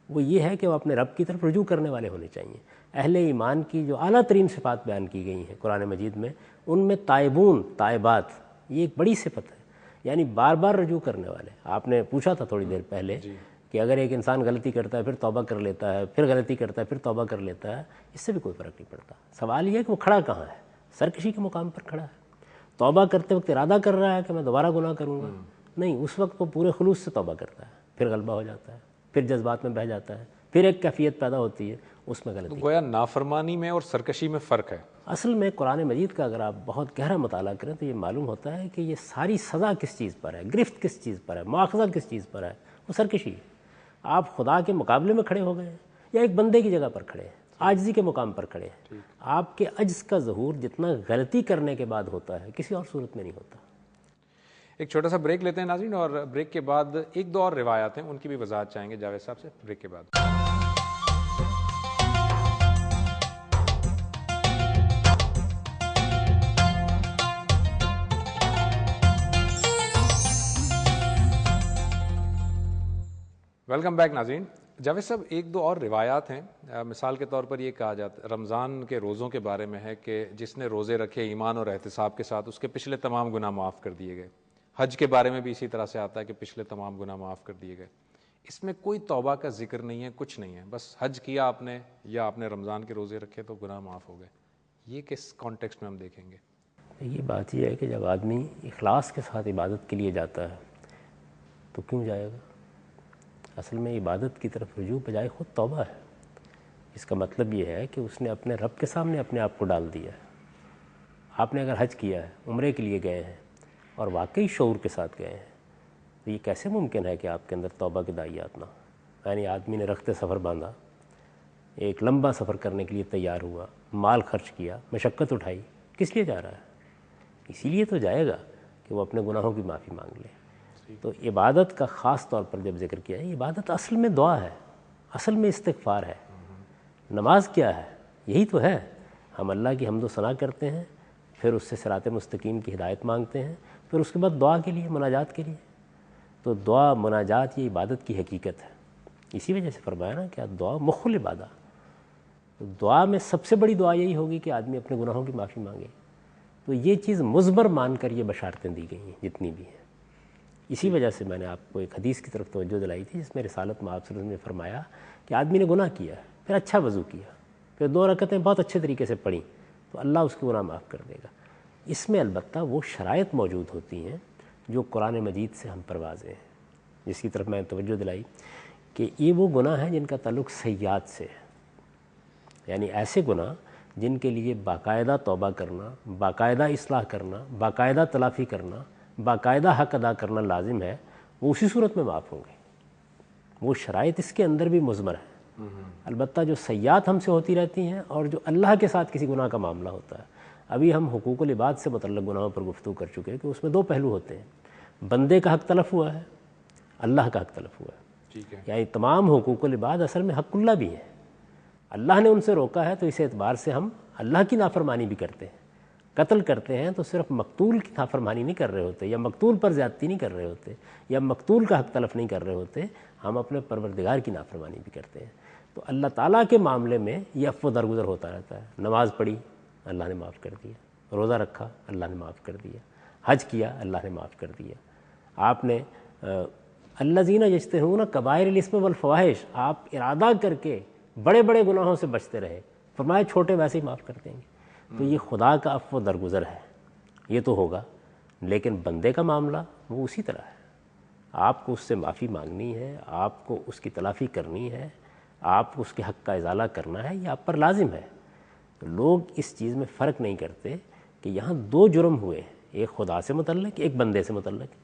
وہ یہ ہے کہ وہ اپنے رب کی طرف رجوع کرنے والے ہونے چاہیے۔ اہل ایمان کی جو اعلیٰ ترین صفات بیان کی گئی ہیں قرآن مجید میں، ان میں تائبون، تائبات، یہ ایک بڑی صفت ہے، یعنی بار بار رجوع کرنے والے۔ آپ نے پوچھا تھا تھوڑی دیر پہلے کہ اگر ایک انسان غلطی کرتا ہے پھر توبہ کر لیتا ہے، پھر غلطی کرتا ہے پھر توبہ کر لیتا ہے، اس سے بھی کوئی فرق نہیں پڑتا۔ سوال یہ ہے کہ وہ کھڑا کہاں ہے؟ سرکشی کے مقام پر کھڑا ہے۔ توبہ کرتے وقت ارادہ کر رہا ہے کہ میں دوبارہ گناہ کروں گا؟ نہیں، اس وقت وہ پورے خلوص سے توبہ کرتا ہے، پھر غلبہ ہو جاتا ہے، پھر جذبات میں بہہ جاتا ہے، پھر ایک کیفیت پیدا ہوتی ہے، اس میں غلطی۔ گویا نافرمانی میں اور سرکشی میں فرق ہے۔ اصل میں قرآن مجید کا اگر آپ بہت گہرا مطالعہ کریں تو یہ معلوم ہوتا ہے کہ یہ ساری سزا کس چیز پر ہے، گرفت کس چیز پر ہے، مواخذہ کس چیز پر ہے، وہ سرکشی ہے۔ آپ خدا کے مقابلے میں کھڑے ہو گئے ہیں یا ایک بندے کی جگہ پر کھڑے ہیں، عاجزی کے مقام پر کھڑے ہیں۔ آپ کے عجز کا ظہور جتنا غلطی کرنے کے بعد ہوتا ہے کسی اور صورت میں نہیں ہوتا۔ ایک چھوٹا سا بریک لیتے ہیں ناظرین، اور بریک کے بعد ایک دو اور روایات ہیں ان کی بھی وضاحت چاہیں گے جاوید صاحب سے، بریک کے بعد۔ ویلکم بیک ناظرین۔ جاوید صاحب، ایک دو اور روایات ہیں، مثال کے طور پر یہ کہا جاتا ہے رمضان کے روزوں کے بارے میں ہے کہ جس نے روزے رکھے ایمان اور احتساب کے ساتھ اس کے پچھلے تمام گناہ معاف کر دیے گئے۔ حج کے بارے میں بھی اسی طرح سے آتا ہے کہ پچھلے تمام گناہ معاف کر دیے گئے۔ اس میں کوئی توبہ کا ذکر نہیں ہے، کچھ نہیں ہے، بس حج کیا آپ نے یا آپ نے رمضان کے روزے رکھے تو گناہ معاف ہو گئے۔ یہ کس کانٹیکسٹ میں ہم دیکھیں گے؟ یہ بات یہ ہے کہ جب آدمی اخلاص کے ساتھ عبادت کے لیے جاتا ہے تو کیوں جائے گا؟ اصل میں عبادت کی طرف رجوع بجائے خود توبہ ہے۔ اس کا مطلب یہ ہے کہ اس نے اپنے رب کے سامنے اپنے آپ کو ڈال دیا ہے۔ آپ نے اگر حج کیا ہے، عمرے کے لیے گئے ہیں اور واقعی شعور کے ساتھ گئے ہیں تو یہ کیسے ممکن ہے کہ آپ کے اندر توبہ کے داعیات نہ ہوں؟ یعنی آدمی نے رخت سفر باندھا، ایک لمبا سفر کرنے کے لیے تیار ہوا، مال خرچ کیا، مشقت اٹھائی، کس لیے جا رہا ہے؟ اسی لیے تو جائے گا کہ وہ اپنے گناہوں کی معافی مانگ لے۔ تو عبادت کا خاص طور پر جب ذکر کیا ہے، عبادت اصل میں دعا ہے، اصل میں استغفار ہے۔ نماز کیا ہے؟ یہی تو ہے، ہم اللہ کی حمد و ثنا کرتے ہیں، پھر اس سے صراط مستقیم کی ہدایت مانگتے ہیں، پھر اس کے بعد دعا کے لیے، مناجات کے لیے۔ تو دعا، مناجات، یہ عبادت کی حقیقت ہے۔ اسی وجہ سے فرمایا نا کہ دعا مخ العبادہ۔ تو دعا میں سب سے بڑی دعا یہی ہوگی کہ آدمی اپنے گناہوں کی معافی مانگے۔ تو یہ چیز مضمر مان کر یہ بشارتیں دی گئی ہیں جتنی بھی ہیں۔ اسی وجہ سے میں نے آپ کو ایک حدیث کی طرف توجہ دلائی تھی جس میں رسالت میں آپ صلی اللہ علیہ وسلم نے فرمایا کہ آدمی نے گناہ کیا، پھر اچھا وضو کیا، پھر 2 رکعتیں بہت اچھے طریقے سے پڑھیں تو اللہ اس کے گناہ معاف کر دے گا۔ اس میں البتہ وہ شرائط موجود ہوتی ہیں جو قرآن مجید سے ہم پر واضح ہیں، جس کی طرف میں توجہ دلائی کہ یہ وہ گناہ ہیں جن کا تعلق سیئات سے ہے، یعنی ایسے گناہ جن کے لیے باقاعدہ توبہ کرنا، باقاعدہ اصلاح کرنا، باقاعدہ تلافی کرنا، باقاعدہ حق ادا کرنا لازم ہے، وہ اسی صورت میں معاف ہوں گے۔ وہ شرائط اس کے اندر بھی مضمر ہیں۔ البتہ جو سیئات ہم سے ہوتی رہتی ہیں اور جو اللہ کے ساتھ کسی گناہ کا معاملہ ہوتا ہے. ابھی ہم حقوق العباد سے متعلق گناہوں پر گفتگو کر چکے ہیں کہ اس میں دو پہلو ہوتے ہیں. بندے کا حق تلف ہوا ہے, اللہ کا حق تلف ہوا ہے. ٹھیک ہے. یعنی تمام حقوق العباد اصل میں حق اللہ بھی ہیں. اللہ نے ان سے روکا ہے تو اس اعتبار سے ہم اللہ کی نافرمانی بھی کرتے ہیں. قتل کرتے ہیں تو صرف مقتول کی نافرمانی نہیں کر رہے ہوتے, یا مقتول پر زیادتی نہیں کر رہے ہوتے, یا مقتول کا حق تلف نہیں کر رہے ہوتے, ہم اپنے پروردگار کی نافرمانی بھی کرتے ہیں. تو اللہ تعالیٰ کے معاملے میں یہ عفو درگزر ہوتا رہتا ہے. نماز پڑھی اللہ نے معاف کر دیا, روزہ رکھا اللہ نے معاف کر دیا, حج کیا اللہ نے معاف کر دیا. آپ نے الذین یجتنبون کبائر الاثم والفواحش, آپ ارادہ کر کے بڑے بڑے گناہوں سے بچتے رہے, فرمایا چھوٹے ویسے ہی معاف کر دیں گے. تو یہ خدا کا عفو درگزر ہے, یہ تو ہوگا. لیکن بندے کا معاملہ وہ اسی طرح ہے. آپ کو اس سے معافی مانگنی ہے, آپ کو اس کی تلافی کرنی ہے, آپ کو اس کے حق کا ازالہ کرنا ہے, یہ آپ پر لازم ہے. تو لوگ اس چیز میں فرق نہیں کرتے کہ یہاں دو جرم ہوئے, ایک خدا سے متعلق, ایک بندے سے متعلق.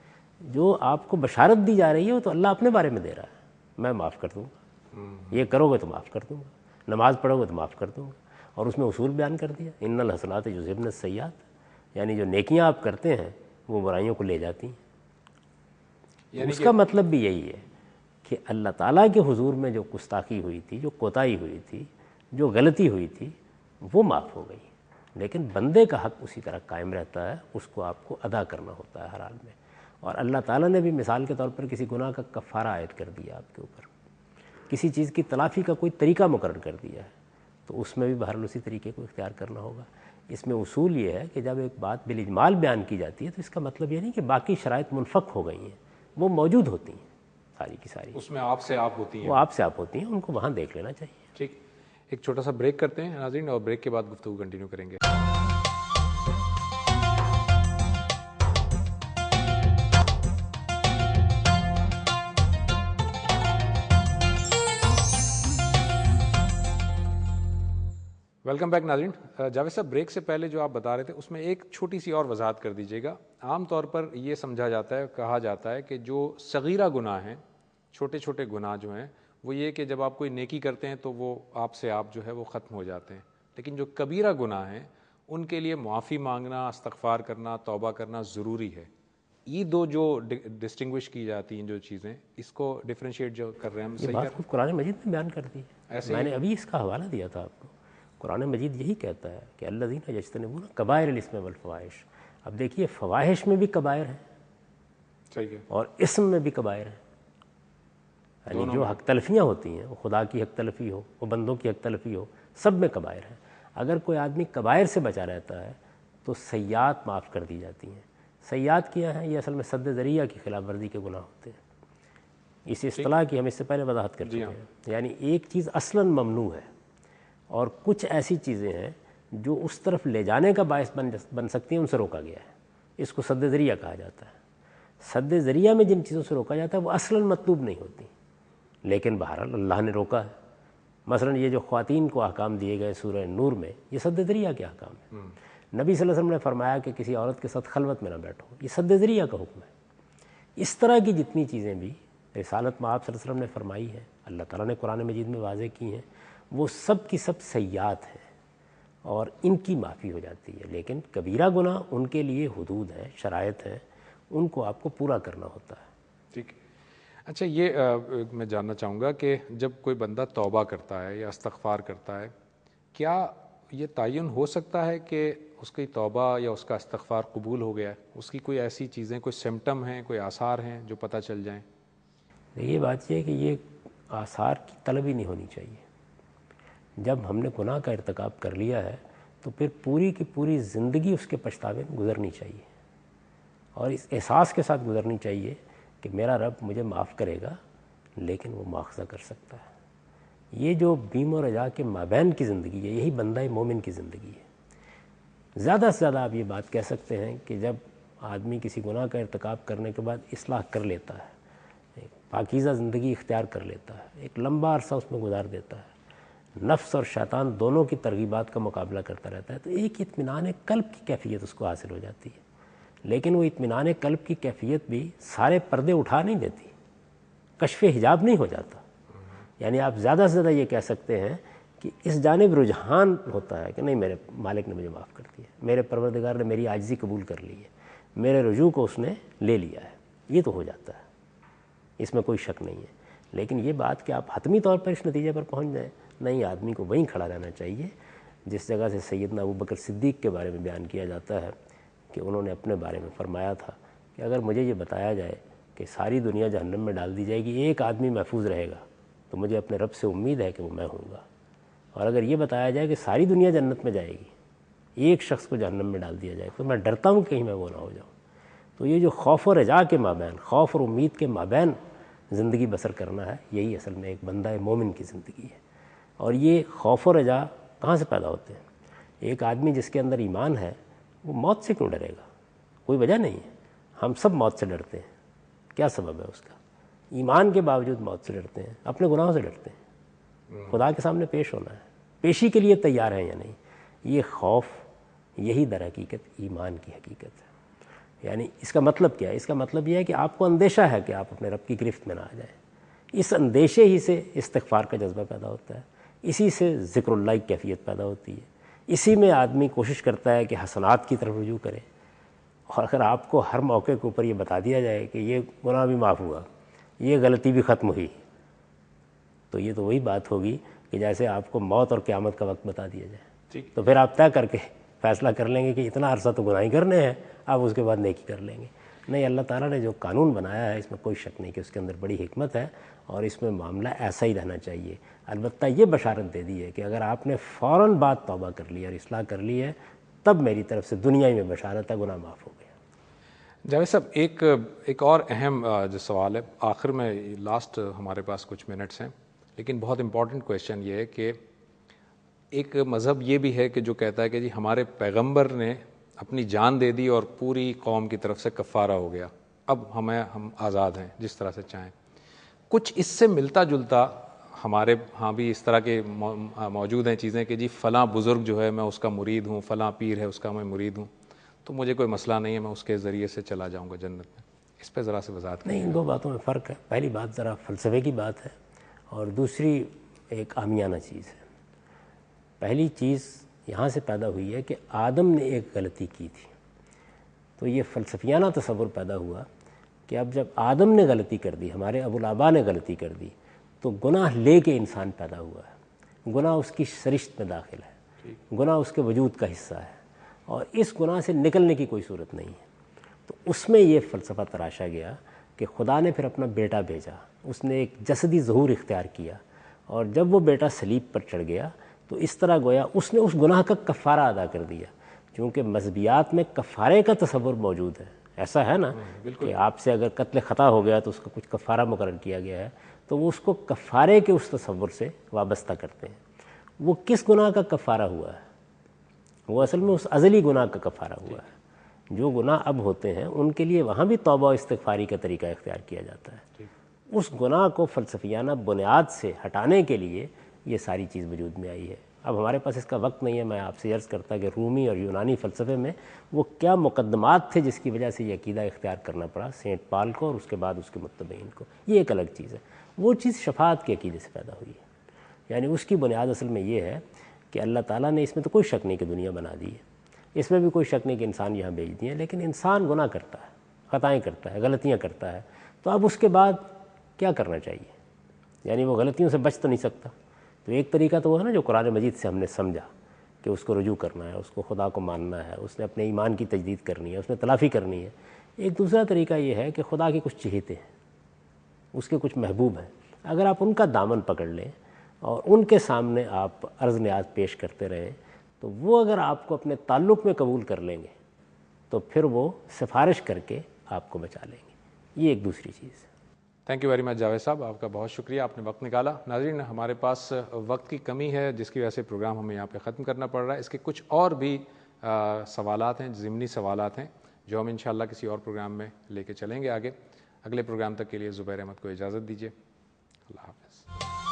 جو آپ کو بشارت دی جا رہی ہے وہ تو اللہ اپنے بارے میں دے رہا ہے, میں معاف کر دوں گا, یہ کرو گے تو معاف کر دوں گا, نماز پڑھو گے تو معاف کر دوں گا. اور اس میں اصول بیان کر دیا, ان الحسنات یذہبن السیئات, یعنی جو نیکیاں آپ کرتے ہیں وہ برائیوں کو لے جاتی ہیں. یعنی اس کا مطلب بھی یہی ہے کہ اللہ تعالیٰ کے حضور میں جو گستاخی ہوئی تھی, جو کوتاہی ہوئی تھی, جو غلطی ہوئی تھی, وہ معاف ہو گئی. لیکن بندے کا حق اسی طرح قائم رہتا ہے, اس کو آپ کو ادا کرنا ہوتا ہے ہر حال میں. اور اللہ تعالیٰ نے بھی مثال کے طور پر کسی گناہ کا کفارہ عائد کر دیا آپ کے اوپر, کسی چیز کی تلافی کا کوئی طریقہ مقرر کر دیا ہے, تو اس میں بھی بہرحال اسی طریقے کو اختیار کرنا ہوگا. اس میں اصول یہ ہے کہ جب ایک بات بالاجمال بیان کی جاتی ہے تو اس کا مطلب یہ نہیں کہ باقی شرائط منفک ہو گئی ہیں, وہ موجود ہوتی ہیں ساری کی ساری, اس میں آپ سے آپ ہوتی ہیں, وہ آپ سے آپ ہوتی ہیں, ان کو وہاں دیکھ لینا چاہیے. ٹھیک, ایک چھوٹا سا بریک کرتے ہیں ناظرین, اور بریک کے بعد گفتگو کنٹینیو کریں گے. ویلکم بیک ناظرین. جاوید صاحب, بریک سے پہلے جو آپ بتا رہے تھے اس میں ایک چھوٹی سی اور وضاحت کر دیجیے گا. عام طور پر یہ سمجھا جاتا ہے, کہا جاتا ہے کہ جو صغیرہ گناہ ہیں, چھوٹے چھوٹے گناہ جو ہیں, وہ یہ کہ جب آپ کوئی نیکی کرتے ہیں تو وہ آپ سے آپ جو ہے وہ ختم ہو جاتے ہیں. لیکن جو کبیرہ گناہ ہیں ان کے لیے معافی مانگنا, استغفار کرنا, توبہ کرنا ضروری ہے. یہ دو جو ڈسٹنگوش کی جاتی ہیں جو چیزیں, اس کو ڈفرینشیٹ جو کر رہے ہیں ہم, یہ بات خود قرآن مجید میں بیان کر دی ہے. میں نے ابھی اس کا حوالہ دیا تھا آپ کو. قرآن مجید یہی کہتا ہے کہ الذین یجتنبون کبائر الاثم والفواحش. اب دیکھیے, فواحش میں بھی کبائر ہیں, صحیح ہے, اور اسم میں بھی کبائر ہیں. یعنی جو حق تلفیاں ہوتی ہیں, وہ خدا کی حق تلفی ہو, وہ بندوں کی حق تلفی ہو, سب میں کبائر ہیں. اگر کوئی آدمی کبائر سے بچا رہتا ہے تو سیئات معاف کر دی جاتی ہیں. سیئات کیا ہیں؟ یہ اصل میں سد ذریعہ کی خلاف ورزی کے گناہ ہوتے ہیں. اس اصطلاح کی ہم اس سے پہلے وضاحت کر چکے ہیں. یعنی ایک چیز اصلاً ممنوع ہے, اور کچھ ایسی چیزیں ہیں جو اس طرف لے جانے کا باعث بن سکتی ہیں, ان سے روکا گیا ہے. اس کو سد ذریعہ کہا جاتا ہے. سد ذریعہ میں جن چیزوں سے روکا جاتا ہے وہ اصلاً مطلوب نہیں ہوتی, لیکن بہرحال اللہ نے روکا ہے. مثلاً یہ جو خواتین کو احکام دیے گئے سورہ نور میں, یہ سد ذریعہ کے احکام ہیں. نبی صلی اللہ علیہ وسلم نے فرمایا کہ کسی عورت کے ساتھ خلوت میں نہ بیٹھو, یہ سد ذریعہ کا حکم ہے. اس طرح کی جتنی چیزیں بھی رسالت میں آپ صلی اللہ علیہ وسلم نے فرمائی ہے, اللہ تعالیٰ نے قرآن مجید میں واضح کی ہیں, وہ سب کی سب سیئات ہیں اور ان کی معافی ہو جاتی ہے. لیکن کبیرہ گناہ, ان کے لیے حدود ہیں, شرائط ہیں, ان کو آپ کو پورا کرنا ہوتا ہے. ٹھیک ہے. اچھا, یہ میں جاننا چاہوں گا کہ جب کوئی بندہ توبہ کرتا ہے یا استغفار کرتا ہے, کیا یہ تعین ہو سکتا ہے کہ اس کی توبہ یا اس کا استغفار قبول ہو گیا ہے؟ اس کی کوئی ایسی چیزیں, کوئی سمٹم ہیں, کوئی آثار ہیں جو پتہ چل جائیں؟ یہ بات یہ ہے کہ یہ آثار کی طلب ہی نہیں ہونی چاہیے. جب ہم نے گناہ کا ارتکاب کر لیا ہے تو پھر پوری کی پوری زندگی اس کے پچھتاوے میں گزرنی چاہیے, اور اس احساس کے ساتھ گزرنی چاہیے کہ میرا رب مجھے معاف کرے گا, لیکن وہ مواخذہ کر سکتا ہے. یہ جو بیم و رجا کے مابین کی زندگی ہے, یہی بندہ مومن کی زندگی ہے. زیادہ سے زیادہ آپ یہ بات کہہ سکتے ہیں کہ جب آدمی کسی گناہ کا ارتکاب کرنے کے بعد اصلاح کر لیتا ہے, ایک پاکیزہ زندگی اختیار کر لیتا ہے, ایک لمبا عرصہ اس میں گزار دیتا ہے, نفس اور شیطان دونوں کی ترغیبات کا مقابلہ کرتا رہتا ہے, تو ایک اطمینان قلب کی کیفیت اس کو حاصل ہو جاتی ہے. لیکن وہ اطمینان قلب کی کیفیت بھی سارے پردے اٹھا نہیں دیتی, کشف حجاب نہیں ہو جاتا. یعنی آپ زیادہ سے زیادہ یہ کہہ سکتے ہیں کہ اس جانب رجحان ہوتا ہے کہ نہیں میرے مالک نے مجھے معاف کر دیا، میرے پروردگار نے میری عاجزی قبول کر لی ہے، میرے رجوع کو اس نے لے لیا ہے، یہ تو ہو جاتا ہے، اس میں کوئی شک نہیں ہے۔ لیکن یہ بات کہ آپ حتمی طور پر اس نتیجے پر پہنچ جائیں، نہیں، آدمی کو وہیں کھڑا رہنا چاہیے جس جگہ سے سیدنا ابوبکر صدیق کے بارے میں بیان کیا جاتا ہے کہ انہوں نے اپنے بارے میں فرمایا تھا کہ اگر مجھے یہ بتایا جائے کہ ساری دنیا جہنم میں ڈال دی جائے گی، ایک آدمی محفوظ رہے گا، تو مجھے اپنے رب سے امید ہے کہ وہ میں ہوں گا، اور اگر یہ بتایا جائے کہ ساری دنیا جنت میں جائے گی، ایک شخص کو جہنم میں ڈال دیا جائے، تو میں ڈرتا ہوں کہ کہیں میں وہ نہ ہو جاؤں۔ تو یہ جو خوف و رجا کے مابین، خوف اور امید کے مابین زندگی بسر کرنا ہے، یہی اصل میں ایک بندہ مومن کی زندگی ہے۔ اور یہ خوف و رجا کہاں سے پیدا ہوتے ہیں؟ ایک آدمی جس کے اندر ایمان ہے وہ موت سے کیوں ڈرے گا؟ کوئی وجہ نہیں ہے۔ ہم سب موت سے ڈرتے ہیں، کیا سبب ہے اس کا؟ ایمان کے باوجود موت سے ڈرتے ہیں، اپنے گناہوں سے ڈرتے ہیں، خدا کے سامنے پیش ہونا ہے، پیشی کے لیے تیار ہیں یا نہیں؟ یہ خوف، یہی در حقیقت ایمان کی حقیقت ہے۔ یعنی اس کا مطلب کیا ہے؟ اس کا مطلب یہ ہے کہ آپ کو اندیشہ ہے کہ آپ اپنے رب کی گرفت میں نہ آ جائیں۔ اس اندیشے ہی سے استغفار کا جذبہ پیدا ہوتا ہے، اسی سے ذکر اللہ کی کیفیت پیدا ہوتی ہے، اسی میں آدمی کوشش کرتا ہے کہ حسنات کی طرف رجوع کرے۔ اور اگر آپ کو ہر موقع کے اوپر یہ بتا دیا جائے کہ یہ گناہ بھی معاف ہوا، یہ غلطی بھی ختم ہوئی، تو یہ تو وہی بات ہوگی کہ جیسے آپ کو موت اور قیامت کا وقت بتا دیا جائے، تو پھر آپ طے کر کے فیصلہ کر لیں گے کہ اتنا عرصہ تو گناہ کرنے ہیں، آپ اس کے بعد نیکی کر لیں گے۔ نہیں، اللہ تعالیٰ نے جو قانون بنایا ہے اس میں کوئی شک نہیں کہ اس کے اندر بڑی حکمت ہے، اور اس میں معاملہ ایسا ہی رہنا چاہیے۔ البتہ یہ بشارت دے دی ہے کہ اگر آپ نے فوراً بعد توبہ کر لی اور اصلاح کر لی ہے، تب میری طرف سے دنیا ہی میں بشارت ہے، گناہ معاف ہو گیا۔ جاوید صاحب، ایک اور اہم جو سوال ہے آخر میں، لاسٹ ہمارے پاس کچھ منٹس ہیں، لیکن بہت امپورٹنٹ کویشچن یہ ہے کہ ایک مذہب یہ بھی ہے کہ جو کہتا ہے کہ جی ہمارے پیغمبر نے اپنی جان دے دی اور پوری قوم کی طرف سے کفارہ ہو گیا، اب ہم آزاد ہیں جس طرح سے چاہیں۔ کچھ اس سے ملتا جلتا ہمارے ہاں بھی اس طرح کے موجود ہیں چیزیں کہ جی فلاں بزرگ جو ہے میں اس کا مرید ہوں، فلاں پیر ہے اس کا میں مرید ہوں، تو مجھے کوئی مسئلہ نہیں ہے، میں اس کے ذریعے سے چلا جاؤں گا جنت میں۔ اس پہ ذرا سے وضاحت کریں۔ نہیں، ان دو باتوں میں فرق ہے۔ پہلی بات ذرا فلسفے کی بات ہے، اور دوسری ایک عامیانہ چیز ہے۔ پہلی چیز یہاں سے پیدا ہوئی ہے کہ آدم نے ایک غلطی کی تھی، تو یہ فلسفیانہ تصور پیدا ہوا کہ اب جب آدم نے غلطی کر دی، ہمارے ابوالآبا نے غلطی کر دی، تو گناہ لے کے انسان پیدا ہوا ہے، گناہ اس کی سرشت میں داخل ہے، گناہ اس کے وجود کا حصہ ہے، اور اس گناہ سے نکلنے کی کوئی صورت نہیں ہے۔ تو اس میں یہ فلسفہ تراشا گیا کہ خدا نے پھر اپنا بیٹا بھیجا، اس نے ایک جسدی ظہور اختیار کیا، اور جب وہ بیٹا صلیب پر چڑھ گیا تو اس طرح گویا اس نے اس گناہ کا کفارہ ادا کر دیا۔ چونکہ مذہبیات میں کفارے کا تصور موجود ہے، ایسا ہے نا کہ آپ سے اگر قتل خطا ہو گیا تو اس کا کچھ کفارہ مقرر کیا گیا ہے، تو وہ اس کو کفارے کے اس تصور سے وابستہ کرتے ہیں۔ وہ کس گناہ کا کفارہ ہوا ہے؟ وہ اصل میں اس ازلی گناہ کا کفارہ ہوا ہے۔ جو گناہ اب ہوتے ہیں ان کے لیے وہاں بھی توبہ و استغفاری کا طریقہ اختیار کیا جاتا ہے۔ اس گناہ کو فلسفیانہ بنیاد سے ہٹانے کے لیے یہ ساری چیز وجود میں آئی ہے۔ اب ہمارے پاس اس کا وقت نہیں ہے، میں آپ سے عرض کرتا کہ رومی اور یونانی فلسفے میں وہ کیا مقدمات تھے جس کی وجہ سے یہ عقیدہ اختیار کرنا پڑا سینٹ پال کو اور اس کے بعد اس کے متبعین کو، یہ ایک الگ چیز ہے۔ وہ چیز شفاعت کے عقیدے سے پیدا ہوئی ہے، یعنی اس کی بنیاد اصل میں یہ ہے کہ اللہ تعالیٰ نے، اس میں تو کوئی شک نہیں کہ دنیا بنا دی ہے، اس میں بھی کوئی شک نہیں کہ انسان یہاں بھیج دیے ہیں، لیکن انسان گناہ کرتا ہے، خطائیں کرتا ہے، غلطیاں کرتا ہے، تو اب اس کے بعد کیا کرنا چاہیے؟ یعنی وہ غلطیوں سے بچ تو نہیں سکتا۔ تو ایک طریقہ تو وہ ہے نا جو قرآن مجید سے ہم نے سمجھا کہ اس کو رجوع کرنا ہے، اس کو خدا کو ماننا ہے، اس نے اپنے ایمان کی تجدید کرنی ہے، اس نے تلافی کرنی ہے۔ ایک دوسرا طریقہ یہ ہے کہ خدا کے کچھ چہیتے ہیں، اس کے کچھ محبوب ہیں، اگر آپ ان کا دامن پکڑ لیں اور ان کے سامنے آپ عرض نیاز پیش کرتے رہیں، تو وہ اگر آپ کو اپنے تعلق میں قبول کر لیں گے تو پھر وہ سفارش کر کے آپ کو بچا لیں گے۔ یہ ایک دوسری چیز ہے۔ Thank you very much Javed صاحب، آپ کا بہت شکریہ، آپ نے وقت نکالا۔ ناظرین، ہمارے پاس وقت کی کمی ہے جس کی وجہ سے پروگرام ہمیں یہاں پہ ختم کرنا پڑ رہا ہے۔ اس کے کچھ اور بھی سوالات ہیں، ضمنی سوالات ہیں، جو ہم انشاءاللہ کسی اور پروگرام میں لے کے چلیں گے آگے۔ اگلے پروگرام تک کے لیے زبیر احمد کو اجازت دیجیے۔ اللہ حافظ۔